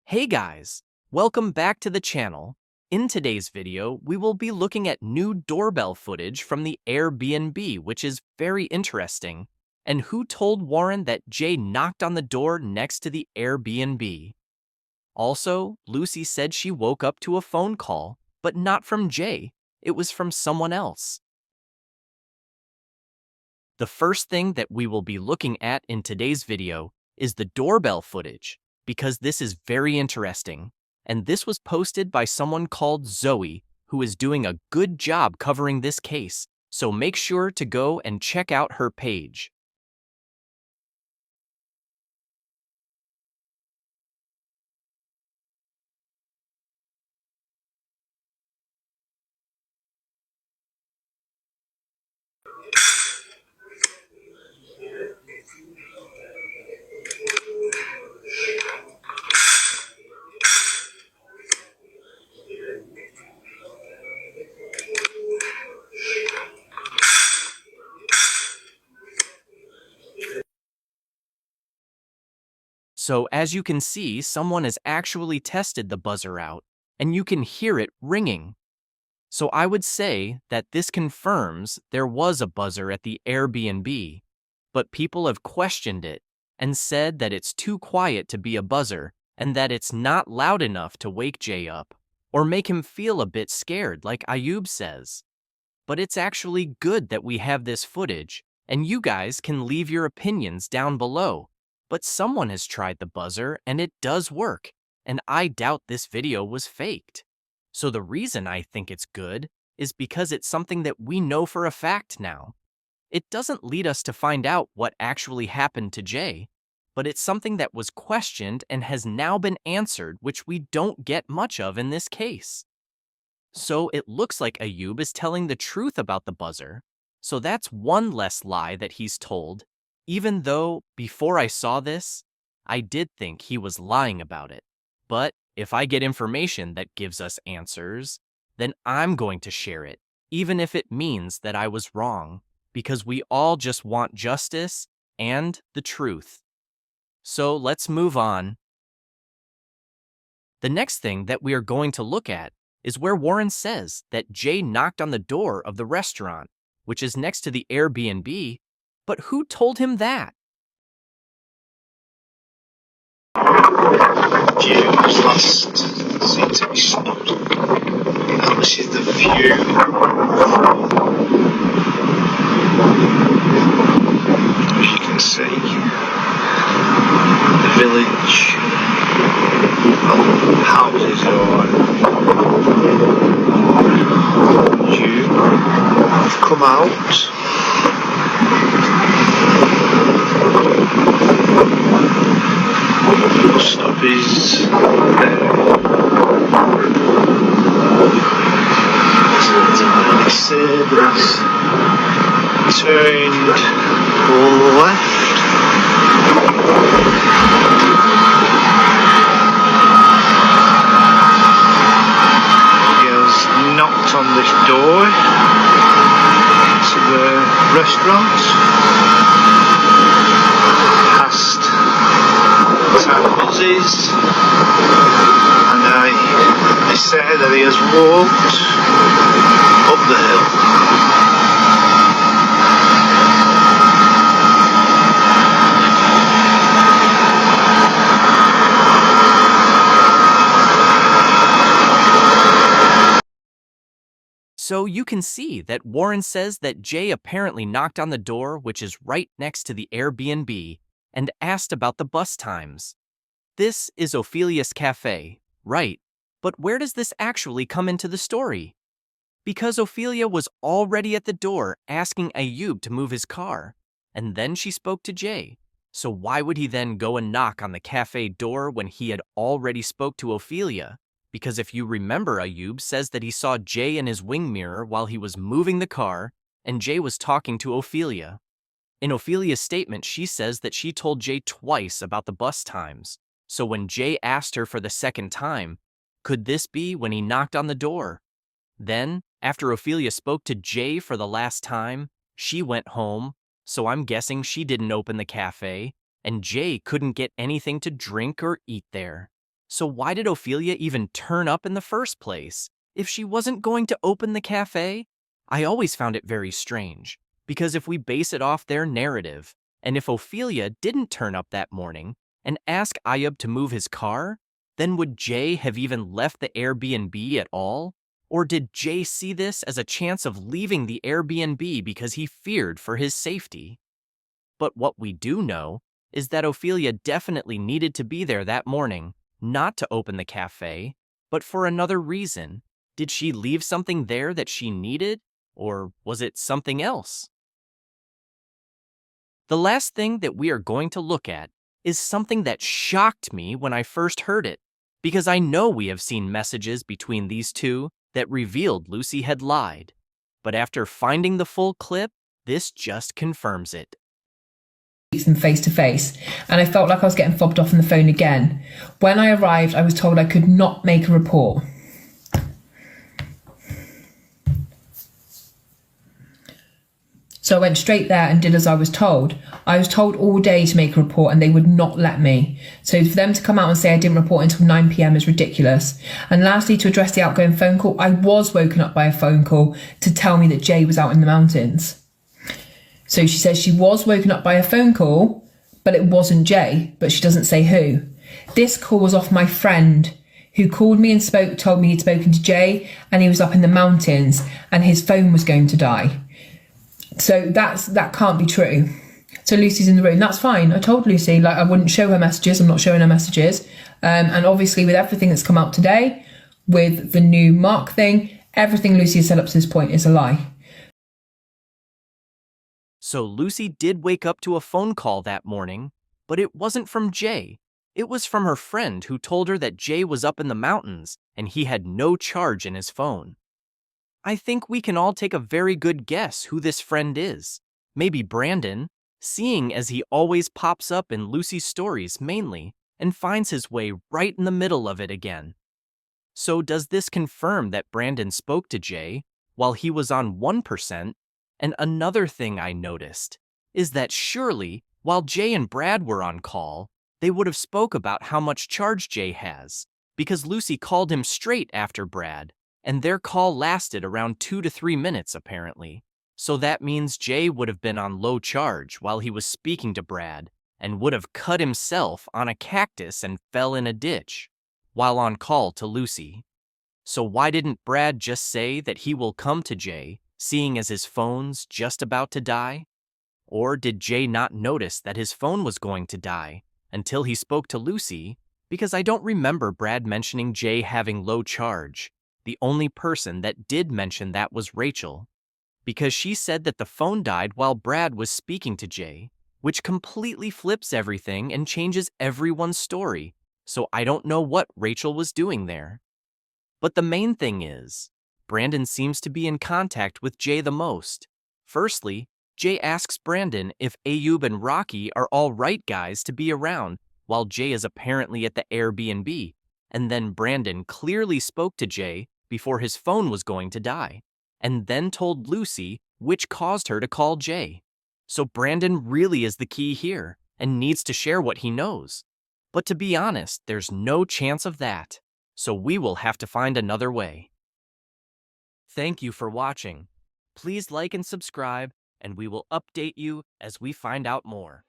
Hey guys, welcome back to the channel. In today's video, we will be looking at new doorbell footage from the Airbnb, which is very interesting, and who told Warren that Jay knocked on the door next to the Airbnb. Also, Lucy said she woke up to a phone call, but not from Jay, it was from someone else. The first thing that we will be looking at in today's video is the doorbell footage, because this is very interesting, and this was posted by someone called Zoe, who is doing a good job covering this case, so make sure to go and check out her page. So as you can see, someone has actually tested the buzzer out, and you can hear it ringing. So I would say that this confirms there was a buzzer at the Airbnb, but people have questioned it and said that it's too quiet to be a buzzer and that it's not loud enough to wake Jay up or make him feel a bit scared like Ayub says. But it's actually good that we have this footage, and you guys can leave your opinions down below. But someone has tried the buzzer and it does work, and I doubt this video was faked. So the reason I think it's good is because it's something that we know for a fact now. It doesn't lead us to find out what actually happened to Jay, but it's something that was questioned and has now been answered, which we don't get much of in this case. So it looks like Ayub is telling the truth about the buzzer. So that's one less lie that he's told, even though, before I saw this, I did think he was lying about it. But if I get information that gives us answers, then I'm going to share it, even if it means that I was wrong, because we all just want justice and the truth. So let's move on. The next thing that we are going to look at is where Warren says that Jay knocked on the door of the restaurant, which is next to the Airbnb, but who told him that? Jay was last seen to be stopped. And this is the view. As you can see, the village, well, houses are due. I've come out. The bus stop is there. They say there's turned left. He has knocked on this door to the restaurant. Past buses, and they say that he has walked up the hill. So you can see that Warren says that Jay apparently knocked on the door, which is right next to the Airbnb, and asked about the bus times. This is Ophelia's cafe, right? But where does this actually come into the story? Because Ophelia was already at the door asking Ayub to move his car, and then she spoke to Jay. So why would he then go and knock on the cafe door when he had already spoke to Ophelia? Because if you remember, Ayub says that he saw Jay in his wing mirror while he was moving the car, and Jay was talking to Ophelia. In Ophelia's statement, she says that she told Jay twice about the bus times. So when Jay asked her for the second time, could this be when he knocked on the door? Then, after Ophelia spoke to Jay for the last time, she went home, so I'm guessing she didn't open the cafe, and Jay couldn't get anything to drink or eat there. So why did Ophelia even turn up in the first place if she wasn't going to open the cafe? I always found it very strange, because if we base it off their narrative, and if Ophelia didn't turn up that morning and ask Ayub to move his car, then would Jay have even left the Airbnb at all? Or did Jay see this as a chance of leaving the Airbnb because he feared for his safety? But what we do know is that Ophelia definitely needed to be there that morning, not to open the cafe, but for another reason. Did she leave something there that she needed, or was it something else? The last thing that we are going to look at is something that shocked me when I first heard it, because I know we have seen messages between these two that revealed Lucy had lied. But after finding the full clip, this just confirms it. Them face to face, and I felt like I was getting fobbed off on the phone again. When I arrived, I was told I could not make a report. So I went straight there and did as I was told. I was told all day to make a report and they would not let me. So for them to come out and say I didn't report until 9 p.m. is ridiculous. And lastly, to address the outgoing phone call, I was woken up by a phone call to tell me that Jay was out in the mountains. So she says she was woken up by a phone call, but it wasn't Jay, but she doesn't say who. This call was off my friend who called me and told me he'd spoken to Jay and he was up in the mountains and his phone was going to die. So that can't be true. So Lucy's in the room. That's fine. I told Lucy I wouldn't show her messages. I'm not showing her messages. And obviously with everything that's come out today, with the new Mark thing, everything Lucy has said up to this point is a lie. So Lucy did wake up to a phone call that morning, but it wasn't from Jay. It was from her friend who told her that Jay was up in the mountains and he had no charge in his phone. I think we can all take a very good guess who this friend is. Maybe Brandon, seeing as he always pops up in Lucy's stories mainly and finds his way right in the middle of it again. So does this confirm that Brandon spoke to Jay while he was on 1%? And another thing I noticed is that surely, while Jay and Brad were on call, they would have spoke about how much charge Jay has, because Lucy called him straight after Brad, and their call lasted around 2 to 3 minutes apparently. So that means Jay would have been on low charge while he was speaking to Brad, and would have cut himself on a cactus and fell in a ditch, while on call to Lucy. So why didn't Brad just say that he will come to Jay, seeing as his phone's just about to die? Or did Jay not notice that his phone was going to die until he spoke to Lucy? Because I don't remember Brad mentioning Jay having low charge. The only person that did mention that was Rachel, because she said that the phone died while Brad was speaking to Jay, which completely flips everything and changes everyone's story. So I don't know what Rachel was doing there. But the main thing is, Brandon seems to be in contact with Jay the most. Firstly, Jay asks Brandon if Ayub and Rocky are all right guys to be around, while Jay is apparently at the Airbnb, and then Brandon clearly spoke to Jay before his phone was going to die, and then told Lucy, which caused her to call Jay. So Brandon really is the key here, and needs to share what he knows. But to be honest, there's no chance of that, so we will have to find another way. Thank you for watching. Please like and subscribe, and we will update you as we find out more.